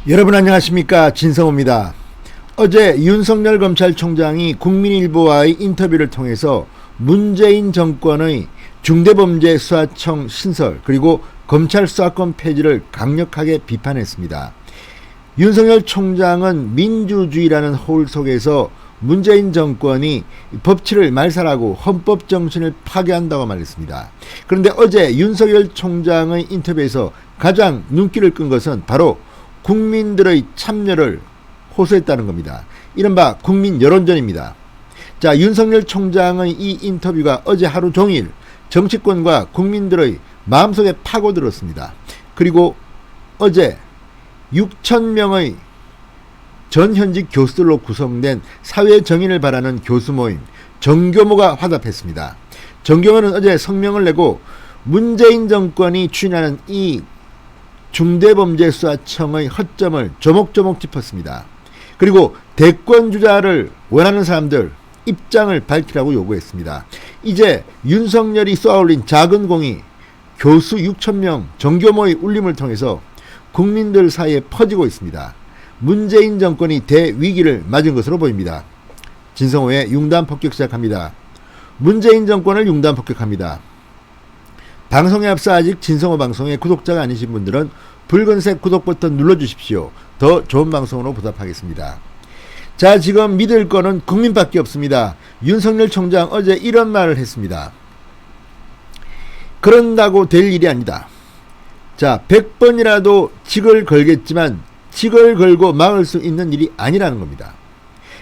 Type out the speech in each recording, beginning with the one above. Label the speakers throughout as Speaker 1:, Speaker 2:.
Speaker 1: 여러분 안녕하십니까, 진성호입니다. 어제 윤석열 검찰총장이 국민일보와의 인터뷰를 통해서 문재인 정권의 중대범죄수사청 신설 그리고 검찰 수사권 폐지를 강력하게 비판했습니다. 윤석열 총장은 민주주의라는 허울 속에서 문재인 정권이 법치를 말살하고 헌법 정신을 파괴한다고 말했습니다. 그런데 어제 윤석열 총장의 인터뷰에서 가장 눈길을 끈 것은 바로 국민들의 참여를 호소했다는 겁니다. 이른바 국민 여론전입니다. 자, 윤석열 총장의 이 인터뷰가 어제 하루 종일 정치권과 국민들의 마음속에 파고들었습니다. 그리고 어제 6,000명의 전현직 교수들로 구성된 사회 정의를 바라는 교수 모임 정교모가 화답했습니다. 정교모는 어제 성명을 내고 문재인 정권이 추진하는 이 중대범죄수사청의 허점을 조목조목 짚었습니다. 그리고 대권주자를 원하는 사람들 입장을 밝히라고 요구했습니다. 이제 윤석열이 쏘아올린 작은 공이 교수 6,000명 정교모의 울림을 통해서 국민들 사이에 퍼지고 있습니다. 문재인 정권이 대위기를 맞은 것으로 보입니다. 진성호의 융단 폭격 시작합니다. 문재인 정권을 융단 폭격합니다. 방송에 앞서 아직 진성호 방송의 구독자가 아니신 분들은 붉은색 구독 버튼 눌러주십시오. 더 좋은 방송으로 보답하겠습니다. 자, 지금 믿을 거는 국민밖에 없습니다. 윤석열 총장 어제 이런 말을 했습니다. 그런다고 될 일이 아니다. 자, 100번이라도 직을 걸겠지만 직을 걸고 막을 수 있는 일이 아니라는 겁니다.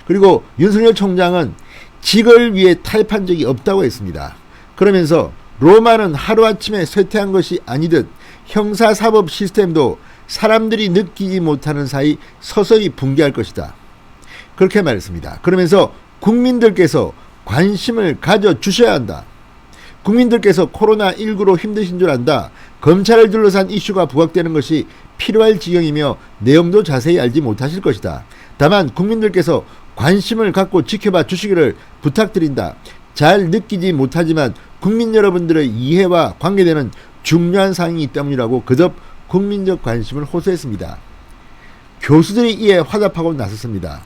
Speaker 1: 그리고 윤석열 총장은 직을 위해 타협한 적이 없다고 했습니다. 그러면서 로마는 하루아침에 쇠퇴한 것이 아니듯 형사사법 시스템도 사람들이 느끼지 못하는 사이 서서히 붕괴할 것이다. 그렇게 말했습니다. 그러면서 국민들께서 관심을 가져주셔야 한다. 국민들께서 코로나19로 힘드신 줄 안다. 검찰을 둘러싼 이슈가 부각되는 것이 필요할 지경이며 내용도 자세히 알지 못하실 것이다. 다만 국민들께서 관심을 갖고 지켜봐 주시기를 부탁드린다. 잘 느끼지 못하지만 국민 여러분들의 이해와 관계되는 중요한 사항이기 때문이라고 거듭 국민적 관심을 호소했습니다. 교수들이 이에 화답하고 나섰습니다.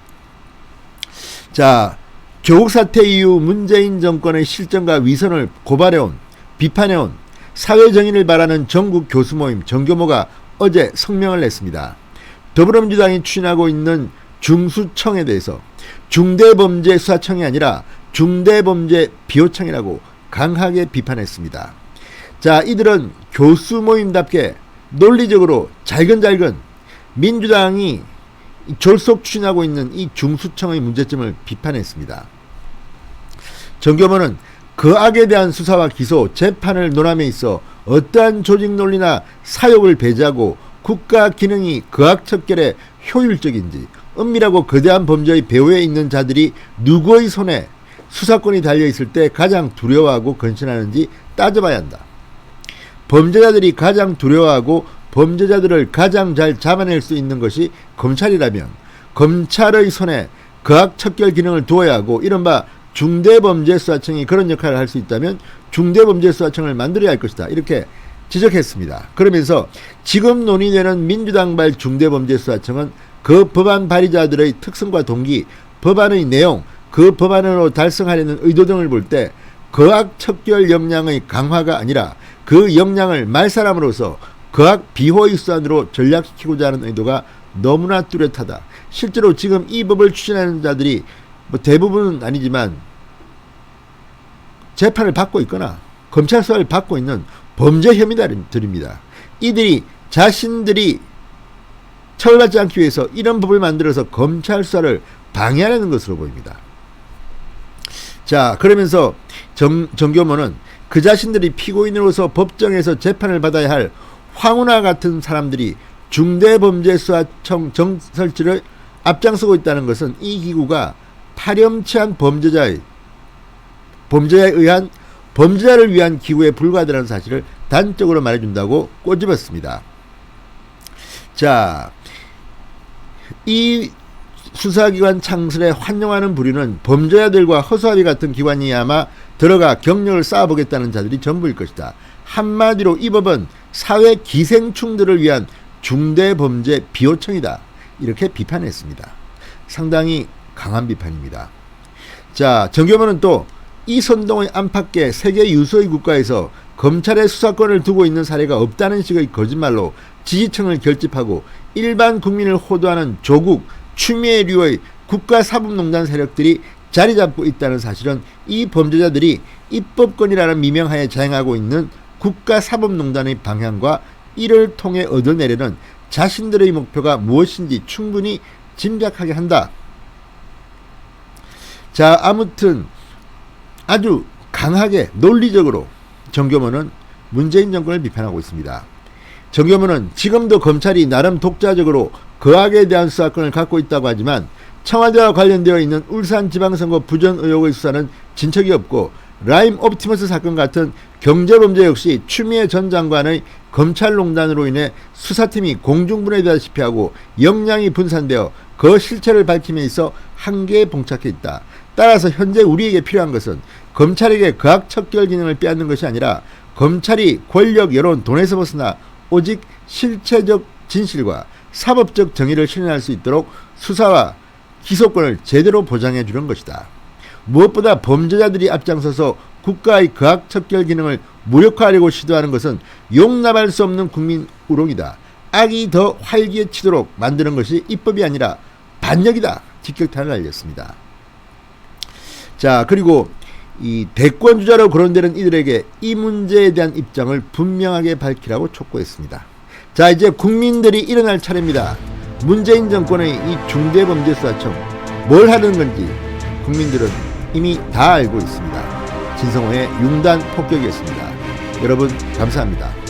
Speaker 1: 자, 조국 사태 이후 문재인 정권의 실정과 위선을 고발해온, 비판해온 사회정의를 바라는 전국 교수 모임 정교모가 어제 성명을 냈습니다. 더불어민주당이 추진하고 있는 중수청에 대해서 중대범죄수사청이 아니라 중대범죄비호청이라고 강하게 비판했습니다. 자, 이들은 교수 모임답게 논리적으로 잘근잘근 민주당이 졸속 추진하고 있는 이 중수청의 문제점을 비판했습니다. 정교모는 그 악에 대한 수사와 기소, 재판을 논함에 있어 어떠한 조직 논리나 사욕을 배제하고 국가 기능이 그 악 척결에 효율적인지 은밀하고 거대한 범죄의 배후에 있는 자들이 누구의 손에 수사권이 달려있을 때 가장 두려워하고 건신하는지 따져봐야 한다. 범죄자들이 가장 두려워하고 범죄자들을 가장 잘 잡아낼 수 있는 것이 검찰이라면 검찰의 손에 그 악 척결 기능을 두어야 하고 이른바 중대범죄수사청이 그런 역할을 할 수 있다면 중대범죄수사청을 만들어야 할 것이다. 이렇게 지적했습니다. 그러면서 지금 논의되는 민주당발 중대범죄수사청은 그 법안 발의자들의 특성과 동기, 법안의 내용, 그 법안으로 달성하려는 의도 등을 볼 때 그 악 척결 역량의 강화가 아니라 그 역량을 말살함으로써 그 악 비호의 수단으로 전락시키고자 하는 의도가 너무나 뚜렷하다. 실제로 지금 이 법을 추진하는 자들이 대부분은 아니지만 재판을 받고 있거나 검찰 수사를 받고 있는 범죄 혐의자들입니다. 이들이 자신들이 처벌받지 않기 위해서 이런 법을 만들어서 검찰 수사를 방해하려는 것으로 보입니다. 자, 그러면서 정교모는 그 자신들이 피고인으로서 법정에서 재판을 받아야 할 황후나 같은 사람들이 중대범죄수사청 설치를 앞장서고 있다는 것은 이 기구가 파렴치한 범죄자에 의한 범죄자를 위한 기구에 불과하다는 사실을 단적으로 말해준다고 꼬집었습니다. 자, 이 수사기관 창설에 환영하는 부류는 범죄자들과 허수아비 같은 기관이 아마 들어가 경력을 쌓아보겠다는 자들이 전부일 것이다. 한마디로 이 법은 사회 기생충들을 위한 중대범죄 비호청이다. 이렇게 비판했습니다. 상당히 강한 비판입니다. 자, 정교문은 또 이선동의 안팎의 세계 유수의 국가에서 검찰의 수사권을 두고 있는 사례가 없다는 식의 거짓말로 지지층을 결집하고 일반 국민을 호도하는 조국, 추미애류의 국가사법농단 세력들이 자리 잡고 있다는 사실은 이 범죄자들이 입법권이라는 미명하에 자행하고 있는 국가사법농단의 방향과 이를 통해 얻어내려는 자신들의 목표가 무엇인지 충분히 짐작하게 한다. 자, 아무튼 아주 강하게 논리적으로 정교문은 문재인 정권을 비판하고 있습니다. 정교문은 지금도 검찰이 나름 독자적으로 거악에 대한 수사권을 갖고 있다고 하지만 청와대와 관련되어 있는 울산지방선거 부전 의혹의 수사는 진척이 없고 라임 옵티머스 사건 같은 경제범죄 역시 추미애 전 장관의 검찰농단으로 인해 수사팀이 공중분해되다시피 하고 역량이 분산되어 그 실체를 밝힘에 있어 한계에 봉착해 있다. 따라서 현재 우리에게 필요한 것은 검찰에게 거학척결 기능을 빼앗는 것이 아니라 검찰이 권력, 여론, 돈에서 벗어나 오직 실체적 진실과 사법적 정의를 실현할 수 있도록 수사와 기소권을 제대로 보장해 주는 것이다. 무엇보다 범죄자들이 앞장서서 국가의 거학척결 기능을 무력화하려고 시도하는 것은 용납할 수 없는 국민 우롱이다. 악이 더 활기치도록 만드는 것이 입법이 아니라 반역이다. 직격탄을 날렸습니다. 자, 그리고 이 대권주자로 거론되는 이들에게 이 문제에 대한 입장을 분명하게 밝히라고 촉구했습니다. 자, 이제 국민들이 일어날 차례입니다. 문재인 정권의 이 중대범죄수사청 뭘 하는 건지 국민들은 이미 다 알고 있습니다. 진성호의 융단 폭격이었습니다. 여러분 감사합니다.